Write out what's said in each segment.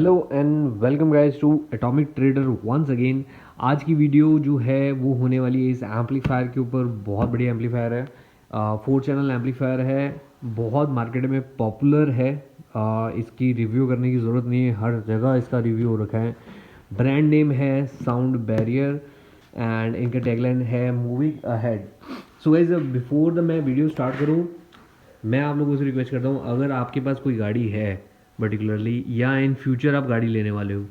Hello and welcome guys to atomic trader once again. आज की video जो है वो होने वाली है इस एम्पलीफायर के ऊपर। बहुत बढ़िया एम्पलीफायर है, 4 चैनल एम्पलीफायर है, बहुत मार्केट में पॉपुलर है। इसकी रिव्यू करने की ज़रूरत नहीं है, हर जगह इसका रिव्यू हो रखा है। ब्रांड नेम है साउंड बैरियर एंड इनका टैगलाइन है moving ahead. So guys, before the मैं वीडियो स्टार्ट करूँ, मैं आप लोगों से रिक्वेस्ट करता हूँ, अगर आपके पास कोई गाड़ी है पर्टिकुलरली, या इन फ्यूचर आप गाड़ी लेने वाले हो,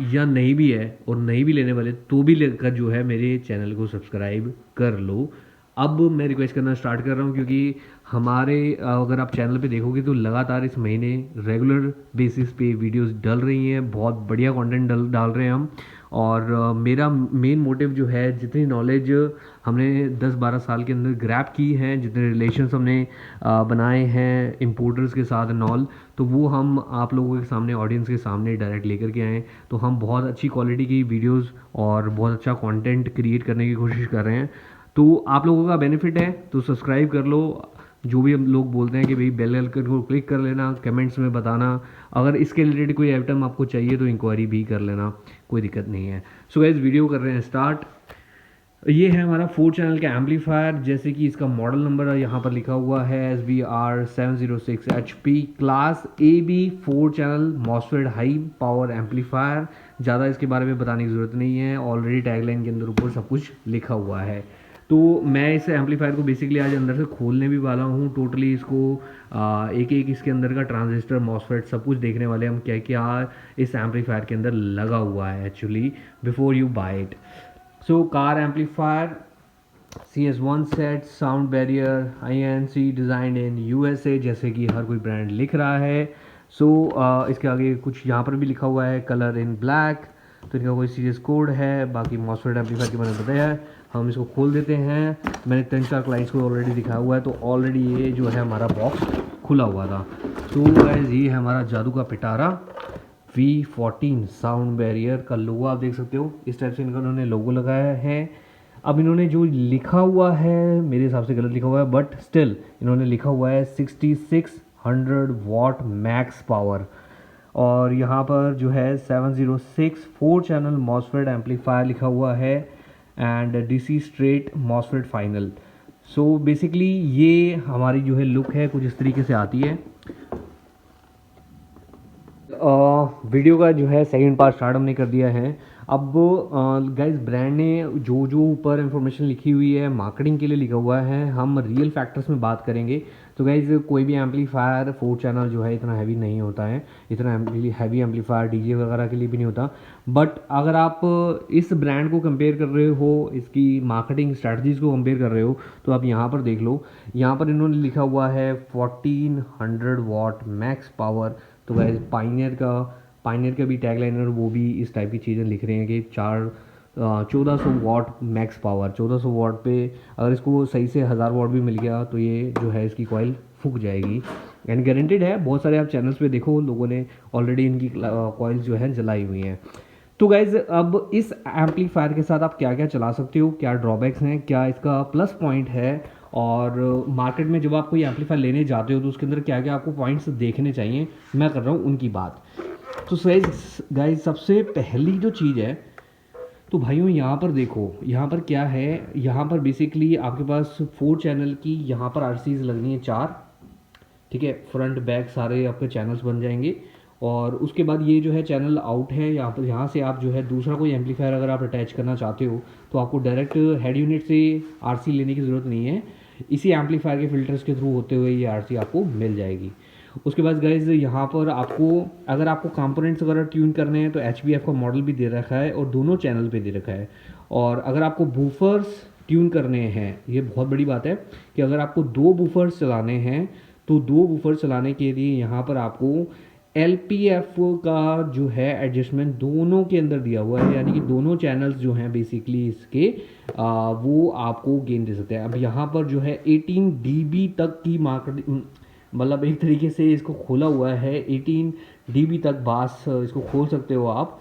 या नहीं भी है और नहीं भी लेने वाले, तो भी लेकर जो है मेरे चैनल को सब्सक्राइब कर लो। अब मैं रिक्वेस्ट करना स्टार्ट कर रहा हूँ क्योंकि हमारे अगर आप चैनल पे देखोगे तो लगातार इस महीने रेगुलर बेसिस पे वीडियोस डल रही हैं, बहुत बढ़िया कंटेंट डाल रहे हैं हम। और मेरा मेन मोटिव जो है, जितनी नॉलेज हमने 10-12 साल के अंदर ग्रैब की हैं, जितने रिलेशंस हमने बनाए हैं इम्पोर्टर्स के साथ एंड ऑल, तो वो हम आप लोगों के सामने, ऑडियंस के सामने डायरेक्ट लेकर के आए। तो हम बहुत अच्छी क्वालिटी की वीडियोस और बहुत अच्छा कंटेंट क्रिएट करने की कोशिश कर रहे हैं। तो आप लोगों का बेनिफिट है तो सब्सक्राइब कर लो। जो भी हम लोग बोलते हैं कि भाई बेल आइकन को क्लिक कर लेना, कमेंट्स में बताना। अगर इसके रिलेटेड कोई आइटम आपको चाहिए तो इंक्वायरी भी कर लेना, कोई दिक्कत नहीं है। सो गाइस, वीडियो कर रहे हैं स्टार्ट। ये है हमारा 4 चैनल का एम्पलीफायर। जैसे कि इसका मॉडल नंबर यहाँ पर लिखा हुआ है SBR706 HP class AB 4 channel MOSFET high power amplifier. ज़्यादा इसके बारे में बताने की ज़रूरत नहीं है, ऑलरेडी टैगलाइन के अंदर ऊपर सब कुछ लिखा हुआ है। तो मैं इस एम्पलीफायर को बेसिकली आज अंदर से खोलने भी वाला हूँ। टोटली इसको एक एक इसके अंदर का ट्रांजिस्टर मॉसफेट सब कुछ देखने वाले हम, क्या क्या इस एम्पलीफायर के अंदर लगा हुआ है actually, before you buy it. So car amplifier CS1 set sound barrier INC designed in USA, जैसे कि हर कोई ब्रांड लिख रहा है। सो इसके आगे कुछ यहाँ पर भी लिखा हुआ है कलर इन ब्लैक, तो इनका कोई सीरीज कोड है। बाकी मॉसफेट एम्पलीफायर के मैंने बताया है। हम इसको खोल देते हैं। मैंने 3-4 क्लाइंट्स को ऑलरेडी दिखाया हुआ है, तो ऑलरेडी ये जो है हमारा बॉक्स खुला हुआ था। तो गाइस, ये है हमारा जादू का पिटारा V14 साउंड बैरियर का लोगो आप देख सकते हो। इस टाइप से इनका उन्होंने लोगो लगाया है। अब इन्होंने जो लिखा हुआ है मेरे हिसाब से गलत लिखा हुआ है, बट स्टिल इन्होंने लिखा हुआ है 6600 वॉट मैक्स पावर। और यहाँ पर जो है 706 4 चैनल मॉसफेट एम्पलीफायर लिखा हुआ है and DC straight MOSFET final. So basically ये हमारी जो है लुक है कुछ इस तरीके से आती है। वीडियो का जो है सेकंड पार्ट स्टार्ट हमने कर दिया है। अब गाइस, ब्रांड ने जो जो ऊपर इंफॉर्मेशन लिखी हुई है मार्केटिंग के लिए लिखा हुआ है, हम रियल फैक्टर्स में बात करेंगे। तो गाइस, कोई भी एम्पलीफायर 4 चैनल जो है इतना हैवी नहीं होता है, इतना हैवी एम्पलीफायर डीजे वगैरह के लिए भी नहीं होता। बट अगर आप इस ब्रांड को कंपेयर कर रहे हो, इसकी मार्केटिंग स्ट्रैटेजीज को कंपेयर कर रहे हो, तो आप यहाँ पर देख लो। यहाँ पर इन्होंने लिखा हुआ है 1400 वॉट मैक्स पावर। तो गाइस, पाइनियर का भी टैगलाइनर वो भी इस टाइप की चीज़ें लिख रहे हैं कि 1400 वॉट मैक्स पावर। 1400 वॉट पे अगर इसको सही से 1000 वॉट भी मिल गया तो ये जो है इसकी कॉइल फूक जाएगी, एंड गारंटेड है। बहुत सारे आप चैनल्स पे देखो, लोगों ने ऑलरेडी इनकी कॉइल्स जो है जलाई हुई हैं। तो गाइज, अब इस एम्पलीफायर के साथ आप क्या क्या चला सकते हो, क्या ड्रॉबैक्स हैं, क्या इसका प्लस पॉइंट है, और मार्केट में जब आप कोई एम्पलीफायर लेने जाते हो तो उसके अंदर क्या क्या आपको पॉइंट्स देखने चाहिए, मैं कर रहा हूँ उनकी बात। तो गाइज, सबसे पहली जो चीज़ है, तो भाइयों यहाँ पर देखो, यहाँ पर क्या है, यहाँ पर बेसिकली आपके पास 4 चैनल की यहाँ पर RCs लगनी है 4। ठीक है, फ्रंट बैक सारे आपके चैनल्स बन जाएंगे। और उसके बाद ये जो है चैनल आउट है, यहाँ पर यहाँ से आप जो है दूसरा कोई एम्पलीफायर अगर आप अटैच करना चाहते हो तो आपको डायरेक्ट हेड यूनिट से RC लेने की ज़रूरत नहीं है। इसी एम्पलीफायर के फिल्टर्स के थ्रू होते हुए ये RC आपको मिल जाएगी। उसके बाद गाइज, यहाँ पर आपको अगर आपको कंपोनेंट्स वगैरह ट्यून करने हैं तो HBF का मॉडल भी दे रखा है और दोनों चैनल पे दे रखा है। और अगर आपको बूफर्स ट्यून करने हैं, ये बहुत बड़ी बात है कि अगर आपको 2 बूफर्स चलाने हैं तो 2 बूफर चलाने के लिए यहाँ पर आपको LPF का जो है एडजस्टमेंट दोनों के अंदर दिया हुआ है, यानी कि दोनों चैनल्स जो हैं बेसिकली इसके वो आपको गेन दे सकते हैं। अब यहाँ पर जो है 18 dB तक की मार्केट, मतलब एक तरीके से इसको खोला हुआ है 18 dB तक बास इसको खोल सकते हो आप।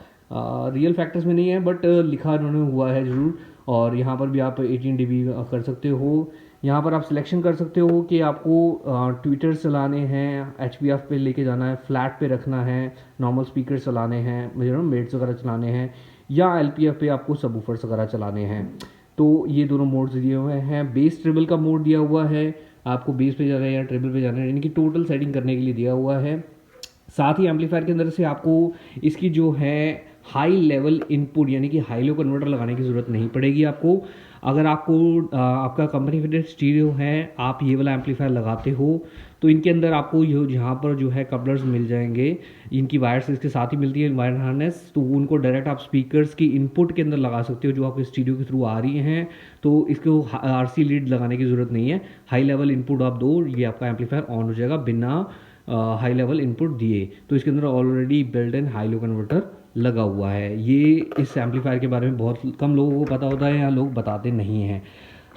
रियल फैक्टर्स में नहीं है बट लिखा उन्होंने हुआ है ज़रूर। और यहाँ पर भी आप 18 dB कर सकते हो। यहाँ पर आप सिलेक्शन कर सकते हो कि आपको ट्विटर चलाने हैं, HPF पे लेके जाना है, फ्लैट पे रखना है, नॉर्मल स्पीकर चलाने हैं, मेड्स वगैरह चलाने हैं, या LPF पे आपको सबवूफर्स वगैरह चलाने हैं। तो ये दोनों मोड्स दिए हुए हैं। बेस ट्रिबल का मोड दिया हुआ है, आपको बेस पे जाना है या ट्रिबल पे जाना है, यानी कि टोटल सेटिंग करने के लिए दिया हुआ है। साथ ही एम्पलीफायर के अंदर से आपको इसकी जो है हाई लेवल इनपुट यानी कि हाई लो कन्वर्टर लगाने की ज़रूरत नहीं पड़ेगी आपको। अगर आपको आपका कंपनी फिटेड स्टीरियो है, आप ये वाला एम्पलीफायर लगाते हो, तो इनके अंदर आपको यहाँ पर जो है कपलर्स मिल जाएंगे, इनकी वायर्स इसके साथ ही मिलती है, वायर हार्नेस, तो उनको डायरेक्ट आप स्पीकर्स की इनपुट के अंदर लगा सकते हो जो आपके स्टीरियो के थ्रू आ रही हैं। तो इसको RC लीड लगाने की ज़रूरत नहीं है, हाई लेवल इनपुट आप दो, ये आपका एम्पलीफायर ऑन हो जाएगा बिना हाई लेवल इनपुट दिए। तो इसके अंदर already built in high low converter लगा हुआ है। ये इस एम्पलीफायर के बारे में बहुत कम लोगों को पता होता है या लोग बताते नहीं हैं।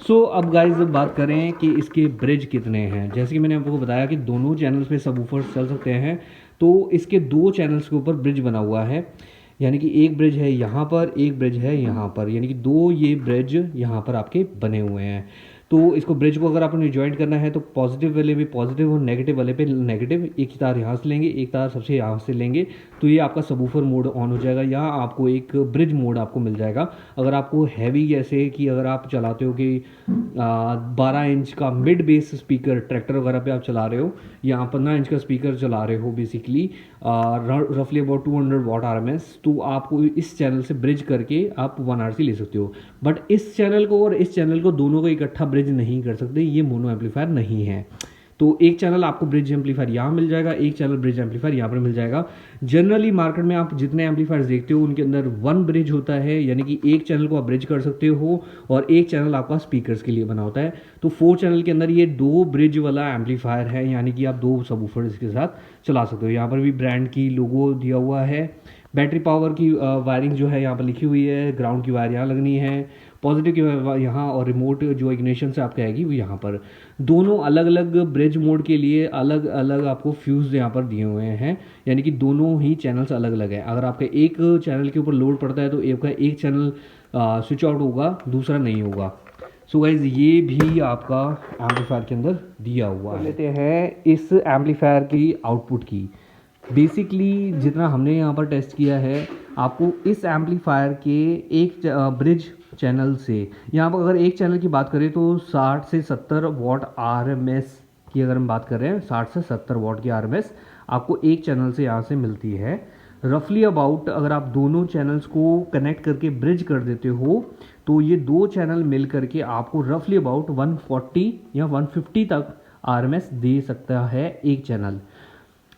अब गाइज बात करें कि इसके ब्रिज कितने हैं। जैसे कि मैंने आपको बताया कि दोनों चैनल्स पे सबवूफर्स चल सकते हैं, तो इसके 2 चैनल्स के ऊपर ब्रिज बना हुआ है, यानी कि एक ब्रिज है यहाँ पर, एक ब्रिज है यहाँ पर, यानी कि 2 ये ब्रिज यहाँ पर आपके बने हुए हैं। तो इसको ब्रिज को अगर आपने ज्वाइन करना है तो पॉजिटिव वाले पे पॉजिटिव और नेगेटिव वाले पे नेगेटिव, एक ही तार यहाँ से लेंगे, एक तार सबसे यहाँ से लेंगे, तो ये आपका सबवूफर मोड ऑन हो जाएगा। या आपको एक ब्रिज मोड आपको मिल जाएगा। अगर आपको हैवी, जैसे कि अगर आप चलाते हो कि 12 इंच का मिड बेस स्पीकर ट्रैक्टर वगैरह पे आप चला रहे हो, या 15 इंच का स्पीकर चला रहे हो बेसिकली, रफली अबाउट 200 वॉट RMS, तो आपको इस चैनल से ब्रिज करके आप 1 RC ले सकते हो। बट इस चैनल को और इस चैनल को दोनों को इकट्ठा ब्रिज नहीं कर सकते, ये मोनो एम्पलीफायर नहीं है। तो एक चैनल आपको ब्रिज एम्पलीफायर यहाँ मिल जाएगा, एक चैनल ब्रिज एम्पलीफायर यहाँ पर मिल जाएगा। जनरली मार्केट में आप जितने एम्पलीफायर्स देखते हो उनके अंदर 1 ब्रिज होता है, यानी कि एक चैनल को आप ब्रिज कर सकते हो और एक चैनल आपका स्पीकर्स के लिए बना होता है। तो 4 चैनल के अंदर ये 2 ब्रिज वाला एम्पलीफायर है, यानी कि आप 2 सबवूफर इसके साथ चला सकते हो। यहाँ पर भी ब्रांड की लोगो दिया हुआ है। बैटरी पावर की वायरिंग जो है यहाँ पर लिखी हुई है, ग्राउंड की वायर यहाँ लगनी है, पॉजिटिव की यहाँ, और रिमोट जो इग्निशन से आपके आएगी वो यहाँ पर। दोनों अलग अलग ब्रिज मोड के लिए अलग अलग आपको फ्यूज़ यहाँ पर दिए हुए हैं, यानी कि दोनों ही चैनल्स अलग अलग है। अगर आपका एक चैनल के ऊपर लोड पड़ता है तो एक चैनल स्विच आउट होगा, दूसरा नहीं होगा। सो गाइज ये भी आपका एम्पलीफायर के अंदर दिया हुआ है। लेते हैं इस एम्पलीफायर की आउटपुट की। बेसिकली जितना हमने यहाँ पर टेस्ट किया है, आपको इस एम्पलीफायर के एक ब्रिज चैनल से, यहाँ पर अगर एक चैनल की बात करें तो 60 से 70 वॉट RMS की अगर हम बात कर रहे हैं, 60 से 70 वॉट की RMS आपको एक चैनल से यहाँ से मिलती है। रफली अबाउट अगर आप दोनों चैनल्स को कनेक्ट करके ब्रिज कर देते हो तो ये 2 चैनल मिल करके आपको रफली अबाउट 140 या 150 तक RMS दे सकता है एक चैनल।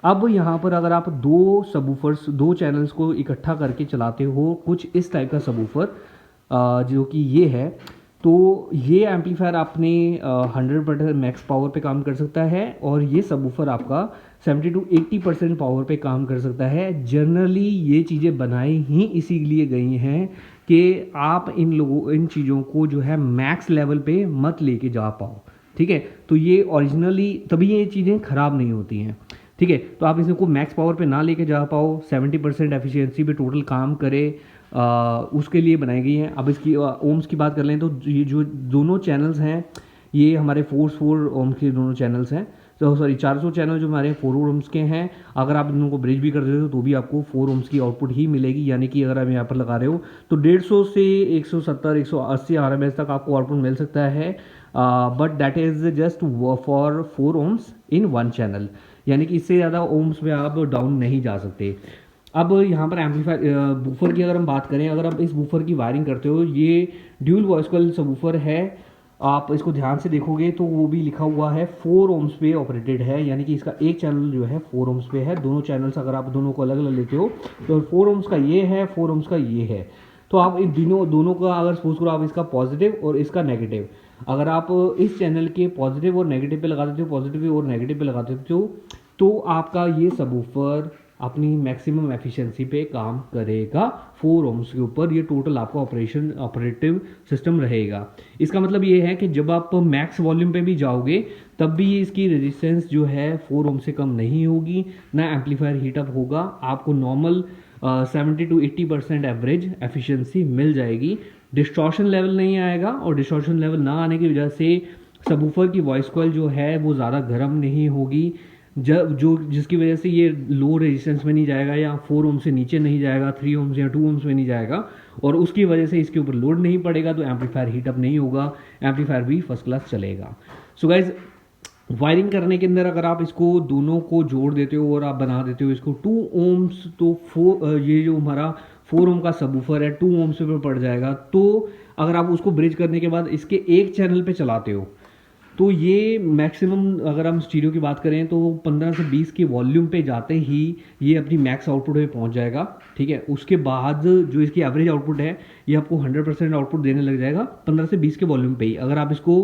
अब यहाँ पर अगर आप 2 सबवूफर्स, 2 चैनल्स को इकट्ठा करके चलाते हो, कुछ इस टाइप का सबवूफर जो कि ये है, तो ये एम्पलीफायर आपने 100% मैक्स पावर पे काम कर सकता है, और ये सबवूफर आपका 70 to 80% पावर पे काम कर सकता है। जनरली ये चीज़ें बनाई ही इसीलिए गई हैं कि आप इन चीज़ों को जो है मैक्स लेवल पे मत लेके जा पाओ, ठीक है। तो ये ओरिजिनली तभी ये चीज़ें ख़राब नहीं होती हैं, ठीक है। तो आप इसको मैक्स पावर पे ना लेके जा पाओ, 70% एफिशिएंसी पे टोटल काम करे, उसके लिए बनाई गई हैं। अब इसकी ओम्स की बात कर लें तो ये जो दोनों चैनल्स हैं ये हमारे 4 ओम्स के दोनों चैनल्स हैं। तो सॉरी 400 चैनल जो हमारे 4 ओम्स के हैं, अगर आप इनको ब्रिज भी कर देते हो तो भी आपको 4 ओम्स की आउटपुट ही मिलेगी। यानी कि अगर आप यहाँ पर लगा रहे हो तो 150 से 170 180 RMS तक आपको आउटपुट मिल सकता है, but that is just for 4 ohms in 1 channel, यानी कि इससे ज़्यादा ओम्स में आप डाउन नहीं जा सकते। अब यहाँ पर एम्पलीफायर बूफर की अगर हम बात करें, अगर आप इस बूफर की वायरिंग करते हो, ये ड्यूल वॉइस कॉइल सबवूफर है। आप इसको ध्यान से देखोगे तो वो भी लिखा हुआ है 4 ओम्स पे ऑपरेटेड है, यानी कि इसका एक चैनल जो है 4 ओम्स पे है। दोनों चैनल्स अगर आप दोनों को अलग अलग लेते हो तो 4 ओम्स का ये है, 4 ओम्स का ये है। तो आप इन दोनों का अगर सपोज करो आप इसका पॉजिटिव और इसका नेगेटिव, अगर आप इस चैनल के पॉजिटिव और नेगेटिव पे लगा देते हो, पॉजिटिव और नेगेटिव पे लगा देते हो, तो आपका ये सबवूफर अपनी मैक्सिमम एफिशिएंसी पे काम करेगा। 4 ओम्स के ऊपर ये टोटल आपका ऑपरेटिव सिस्टम रहेगा। इसका मतलब ये है कि जब आप मैक्स वॉल्यूम पे भी जाओगे तब भी ये इसकी रेजिस्टेंस जो है 4 ओम से कम नहीं होगी, ना एम्पलीफायर हीटअप होगा। आपको नॉर्मल 70 to 80% एवरेज एफिशिएंसी मिल जाएगी। डिस्टॉर्शन लेवल नहीं आएगा, और डिस्टॉर्शन लेवल ना आने की वजह से सबवूफर की वॉइस कॉइल जो है वो ज़्यादा गर्म नहीं होगी, जब जो जिसकी वजह से ये लो रेजिस्टेंस में नहीं जाएगा या 4 ओम से नीचे नहीं जाएगा, 3 ओम्स या 2 ओम्स में नहीं जाएगा, और उसकी वजह से इसके ऊपर लोड नहीं पड़ेगा, तो एम्पलीफायर हीटअप नहीं होगा, एम्पलीफायर भी फर्स्ट क्लास चलेगा। सो गाइज, वायरिंग करने के अंदर अगर आप इसको दोनों को जोड़ देते हो और आप बना देते हो इसको 2 ओम्स, तो ये जो हमारा 4 ओम का सबवूफर है 2 ओम्स पे पड़ जाएगा। तो अगर आप उसको ब्रिज करने के बाद इसके एक चैनल पे चलाते हो तो ये मैक्सिमम, अगर हम स्टीरियो की बात करें तो 15 से 20 के वॉल्यूम पे जाते ही ये अपनी मैक्स आउटपुट पे पहुंच जाएगा। ठीक है, उसके बाद जो इसकी एवरेज आउटपुट है ये आपको 100% आउटपुट देने लग जाएगा 15 से 20 के वॉल्यूम पे ही, अगर आप इसको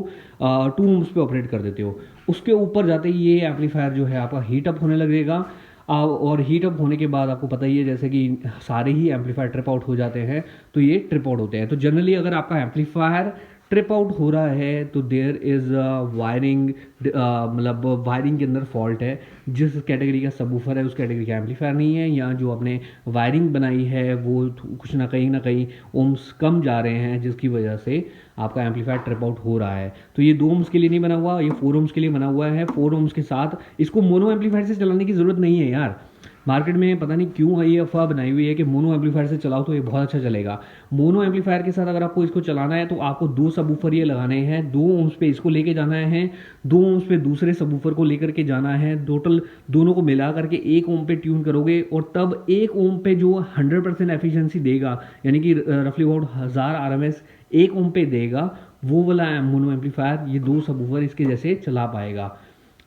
2 ओम्स पे ऑपरेट कर देते हो। उसके ऊपर जाते ही ये एम्पलीफायर जो है आपका हीटअप होने लगेगा, और हीटअप होने के बाद आपको पता ही है जैसे कि सारे ही एम्पलीफायर ट्रिप आउट हो जाते हैं, तो ये ट्रिप आउट होते हैं। तो जनरली अगर आपका एम्पलीफायर ट्रिप आउट हो रहा है तो देयर इज़ वायरिंग, मतलब वायरिंग के अंदर फॉल्ट है। जिस कैटेगरी का सबवूफर है उस कैटेगरी का एम्पलीफायर नहीं है, या जो आपने वायरिंग बनाई है वो कुछ ना कहीं ओम्स कम जा रहे हैं, जिसकी वजह से आपका एम्पलीफायर ट्रिप आउट हो रहा है। तो ये 2 ओम्स के लिए नहीं बना हुआ, ये 4 ओम्स के लिए बना हुआ है। 4 ओम्स के साथ इसको मोनो एम्पलीफायर से चलाने की ज़रूरत नहीं है यार। मार्केट में पता नहीं क्यों ये अफवाह बनाई हुई है कि मोनो एम्पलीफायर से चलाओ तो ये बहुत अच्छा चलेगा। मोनो एम्पलीफायर के साथ अगर आपको इसको चलाना है तो आपको 2 सबवूफर ये लगाने हैं, 2 ओम्स पे इसको लेके जाना है, 2 ओम्स पे दूसरे सबवूफर को लेकर के जाना है, टोटल दोनों को मिला करके 1 ओम पे ट्यून करोगे, और तब 1 ओम पे जो 100% एफिशिएंसी देगा, यानी कि रफली अबाउट 1000 RMS 1 ओम पे देगा, वो वाला मोनो एम्पलीफायर ये 2 सबवूफर इसके जैसे चला पाएगा।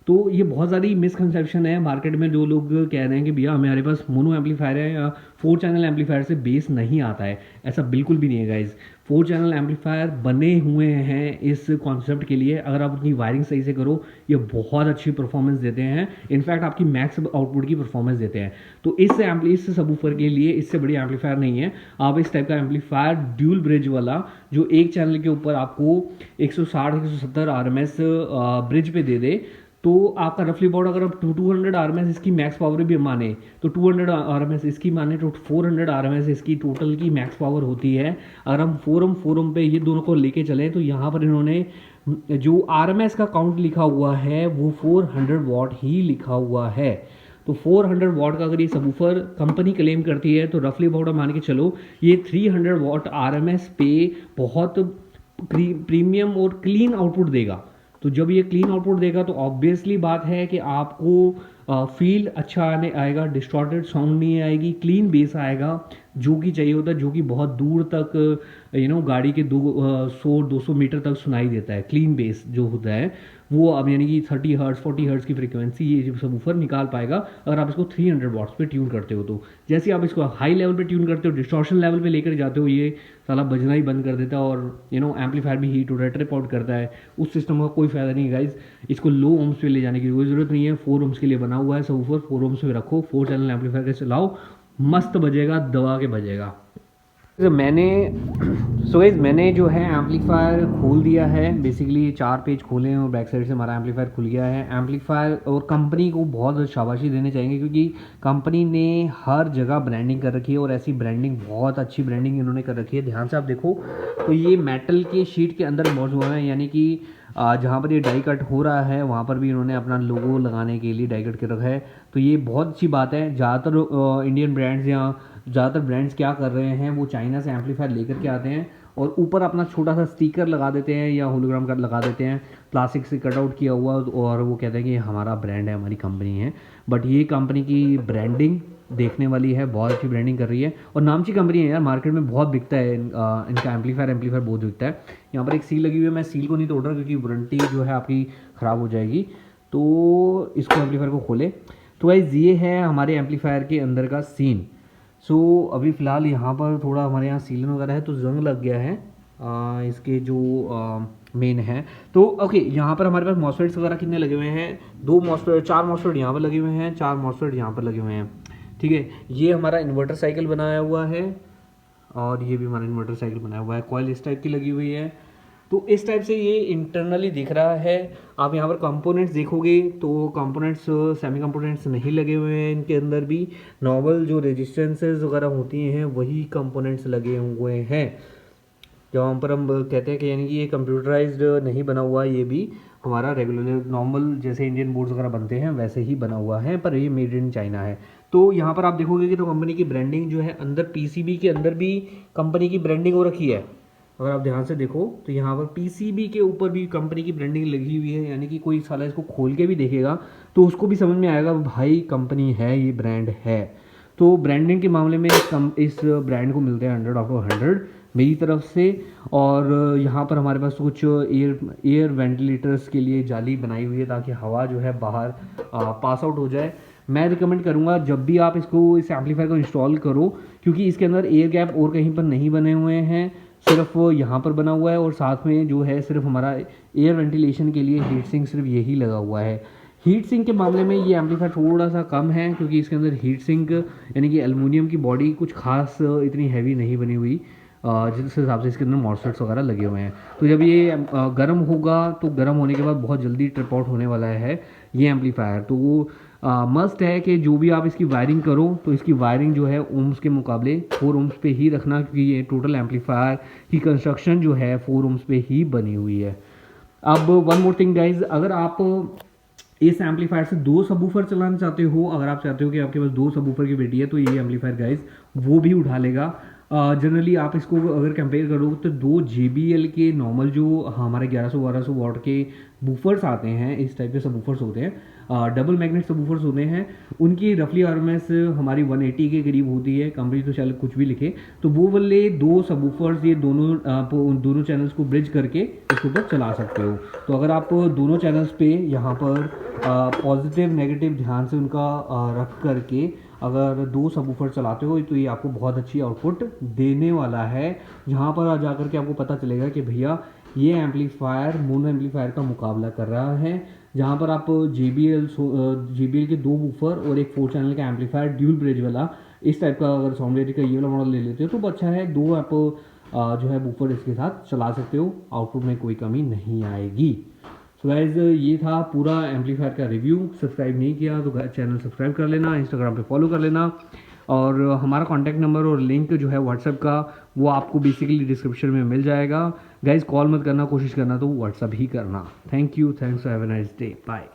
तो ये बहुत ज़्यादा मिसकंसेप्शन है मार्केट में, जो लोग कह रहे हैं कि भैया हमारे पास मोनो एम्पलीफायर है या 4 चैनल एम्पलीफायर से बेस नहीं आता है। ऐसा बिल्कुल भी नहीं है गाइज। 4 चैनल एम्पलीफायर बने हुए हैं इस कॉन्सेप्ट के लिए, अगर आप उनकी वायरिंग सही से करो ये बहुत अच्छी परफॉर्मेंस देते हैं, इनफैक्ट आपकी मैक्स आउटपुट की परफॉर्मेंस देते हैं। तो इस सबवूफर के लिए इससे बड़ी एम्पलीफायर नहीं है। आप इस टाइप का एम्पलीफायर ड्यूल ब्रिज वाला, जो एक चैनल के ऊपर आपको 160-170 RMS ब्रिज पे दे दे, तो आपका रफली अबाउट, अगर आप 200 RMS इसकी मैक्स पावर भी माने तो 200 RMS इसकी माने तो 400 RMS इसकी टोटल की मैक्स पावर होती है। अगर हम फोरम पे ये दोनों को लेके चलें तो यहाँ पर इन्होंने जो RMS का काउंट लिखा हुआ है वो 400 वॉट ही लिखा हुआ है। तो 400 वॉट का अगर ये सबवूफर कंपनी क्लेम करती है तो रफली अबाउट मान के चलो ये 300 वॉट RMS पे बहुत प्रीमियम और क्लीन आउटपुट देगा। तो जब ये क्लीन आउटपुट देगा तो ऑब्वियसली बात है कि आपको फील अच्छा आएगा, डिस्टॉर्टेड साउंड नहीं आएगी, क्लीन बेस आएगा जो कि चाहिए होता है, जो कि बहुत दूर तक गाड़ी के 100-200 मीटर तक सुनाई देता है। क्लीन बेस जो होता है वो अब यानी कि 30 हर्ट्ज 40 हर्ट्ज की फ्रीक्वेंसी ये सबवूफर निकाल पाएगा अगर आप इसको 300 वॉट्स पे ट्यून करते हो। तो जैसे आप इसको हाई लेवल पे ट्यून करते हो, डिस्टॉर्शन लेवल पे लेकर जाते हो, ये साला बजना ही बंद कर देता है और एम्पलीफायर भी हीट होता है, ट्रिप आउट करता है। उस सिस्टम का कोई फायदा नहीं गाइज। इसको लो ओम्स पे ले जाने की कोई जरूरत नहीं है। 4 ओम्स के लिए बना हुआ है सबवूफर, 4 ओम्स पे रखो, 4 चैनल एम्पलीफायर के चलाओ, मस्त बजेगा, दबा के बजेगा। मैंने जो है एम्पलीफायर खोल दिया है, बेसिकली 4 पेज खोले हैं और बैक साइड से हमारा एम्पलीफायर खुल गया है। एम्पलीफायर और कंपनी को बहुत शाबाशी देने चाहिए क्योंकि कंपनी ने हर जगह ब्रांडिंग कर रखी है, और ऐसी ब्रांडिंग, बहुत अच्छी ब्रांडिंग इन्होंने कर रखी है। ध्यान से आप देखो तो ये मेटल के शीट के अंदर मौजूद है, यानी कि जहाँ पर ये डाई कट हो रहा है वहाँ पर भी इन्होंने अपना लोगो लगाने के लिए डाई कट कर रखा है। तो ये बहुत अच्छी बात है। ज़्यादातर इंडियन ब्रांड्स या ज़्यादातर ब्रांड्स क्या कर रहे हैं, वो चाइना से एम्पलीफायर लेकर के आते हैं और ऊपर अपना छोटा सा स्टिकर लगा देते हैं या होलोग्राम का लगा देते हैं, प्लास्टिक से कट आउट किया हुआ, और वो कहते हैं कि हमारा ब्रांड है, हमारी कंपनी है। बट ये कंपनी की ब्रांडिंग देखने वाली है, बहुत अच्छी ब्रांडिंग कर रही है और नामची कंपनी है यार, मार्केट में बहुत बिकता है इनका एम्पलीफायर बहुत बिकता है। यहाँ पर एक सील लगी हुई है, मैं सील को नहीं तोड़ रहा क्योंकि वारंटी जो है आपकी ख़राब हो जाएगी। तो इसको एम्पलीफायर को खोले तो गाइस ये है हमारे एम्पलीफायर के अंदर का सीन। सो अभी फ़िलहाल यहाँ पर थोड़ा हमारे यहाँ सीलन वगैरह है तो जंग लग गया है इसके जो मेन है। तो ओके, यहाँ पर हमारे पास मॉसफेट्स वगैरह कितने लगे हुए हैं, 4 मॉसफेट यहाँ पर लगे हुए हैं, 4 मॉसफेट यहाँ पर लगे हुए हैं। ठीक है, ये हमारा इन्वर्टर साइकिल बनाया हुआ है और ये भी हमारा इन्वर्टर साइकिल बनाया हुआ है, कॉइल इस टाइप की लगी हुई है। तो इस टाइप से ये इंटरनली दिख रहा है। आप यहाँ पर कंपोनेंट्स देखोगे तो कंपोनेंट्स, सेमी कंपोनेंट्स नहीं लगे हुए हैं इनके अंदर भी, नॉर्मल जो रेजिस्टेंसेस वगैरह होती हैं वही कंपोनेंट्स लगे हुए हैं। जहाँ पर हम कहते हैं कि यानी कि ये कंप्यूटराइज्ड नहीं बना हुआ, ये भी हमारा रेगुलर नॉर्मल जैसे इंडियन बोर्ड्स वगैरह बनते हैं वैसे ही बना हुआ है, पर ये मेड इन चाइना है। तो यहाँ पर आप देखोगे कि तो कंपनी की ब्रांडिंग जो है अंदर पीसीबी के अंदर भी कंपनी की ब्रांडिंग हो रखी है। अगर आप ध्यान से देखो तो यहाँ पर पीसीबी के ऊपर भी कंपनी की ब्रांडिंग लगी हुई है, यानी कि कोई साला इसको खोल के भी देखेगा तो उसको भी समझ में आएगा भाई कंपनी है, ये ब्रांड है। तो ब्रांडिंग के मामले में इस ब्रांड को मिलते हैं 100/100 मेरी तरफ से। और यहाँ पर हमारे पास कुछ एयर वेंटिलेटर्स के लिए जाली बनाई हुई है ताकि हवा जो है बाहर पास आउट हो जाए। मैं रिकमेंड करूँगा जब भी आप इस एम्पलीफायर को इंस्टॉल करो, क्योंकि इसके अंदर एयर गैप और कहीं पर नहीं बने हुए हैं, सिर्फ यहाँ पर बना हुआ है, और साथ में जो है सिर्फ हमारा एयर वेंटिलेशन के लिए हीट सिंक सिर्फ यही लगा हुआ है। हीट सिंक के मामले में ये एम्पलीफायर थोड़ा सा कम है, क्योंकि इसके अंदर हीट सिंक यानी कि एल्युमिनियम की बॉडी कुछ खास इतनी हैवी नहीं बनी हुई, जिस हिसाब से इसके अंदर मॉसफेट्स वगैरह लगे हुए हैं। तो जब ये गर्म होगा तो गर्म होने के बाद बहुत जल्दी ट्रिप आउट होने वाला है ये एम्पलीफायर। तो वो मस्ट है कि जो भी आप इसकी वायरिंग करो तो इसकी वायरिंग जो है ओम्स के मुकाबले 4 ओम्स पे ही रखना, क्योंकि ये टोटल एम्पलीफायर की कंस्ट्रक्शन जो है 4 ओम्स पे ही बनी हुई है। अब वन मोर थिंग गाइज, अगर आप इस एम्पलीफायर से 2 सबवूफर चलाना चाहते हो, अगर आप चाहते हो कि आपके पास 2 सबवूफर की पेटी है, तो ये एम्पलीफायर गाइज वो भी उठा लेगा। जनरली आप इसको अगर कंपेयर करो तो 2 JBL के नॉर्मल जो हमारे 1100-1200 वॉट के बूफर्स आते हैं, इस टाइप के सबवूफर्स होते हैं, डबल मैग्नेट सबवूफर्स होते हैं, उनकी रफली आरएमएस हमारी 180 के करीब होती है। कंपनी तो शायद कुछ भी लिखे, तो वो वाले 2 सबवूफर्स ये दोनों चैनल्स को ब्रिज करके इसके ऊपर चला सकते हो। तो अगर आप दोनों चैनल्स पे यहाँ पर पॉजिटिव नेगेटिव ध्यान से उनका रख करके अगर 2 सबवूफर चलाते हो तो ये आपको बहुत अच्छी आउटपुट देने वाला है, जहाँ पर जा कर के आपको पता चलेगा कि भैया ये एम्पलीफायर मोनो एम्पलीफायर का मुकाबला कर रहा है। जहाँ पर आप JBL के 2 वूफर और एक 4 चैनल का एम्पलीफायर ड्यूल ब्रिज वाला इस टाइप का अगर साउंड का ये वाला मॉडल ले लेते हो तो अच्छा है। 2 आप जो है वूफर इसके साथ चला सकते हो, आउटपुट में कोई कमी नहीं आएगी। सो गाइज ये था पूरा एम्पलीफायर का रिव्यू। सब्सक्राइब नहीं किया तो चैनल सब्सक्राइब कर लेना, इंस्टाग्राम पे फॉलो कर लेना, और हमारा कॉन्टैक्ट नंबर और लिंक जो है व्हाट्सएप का वो आपको बेसिकली डिस्क्रिप्शन में मिल जाएगा। गाइज कॉल मत करना, कोशिश करना तो व्हाट्सएप ही करना। Thank you, thanks, have a nice day, bye.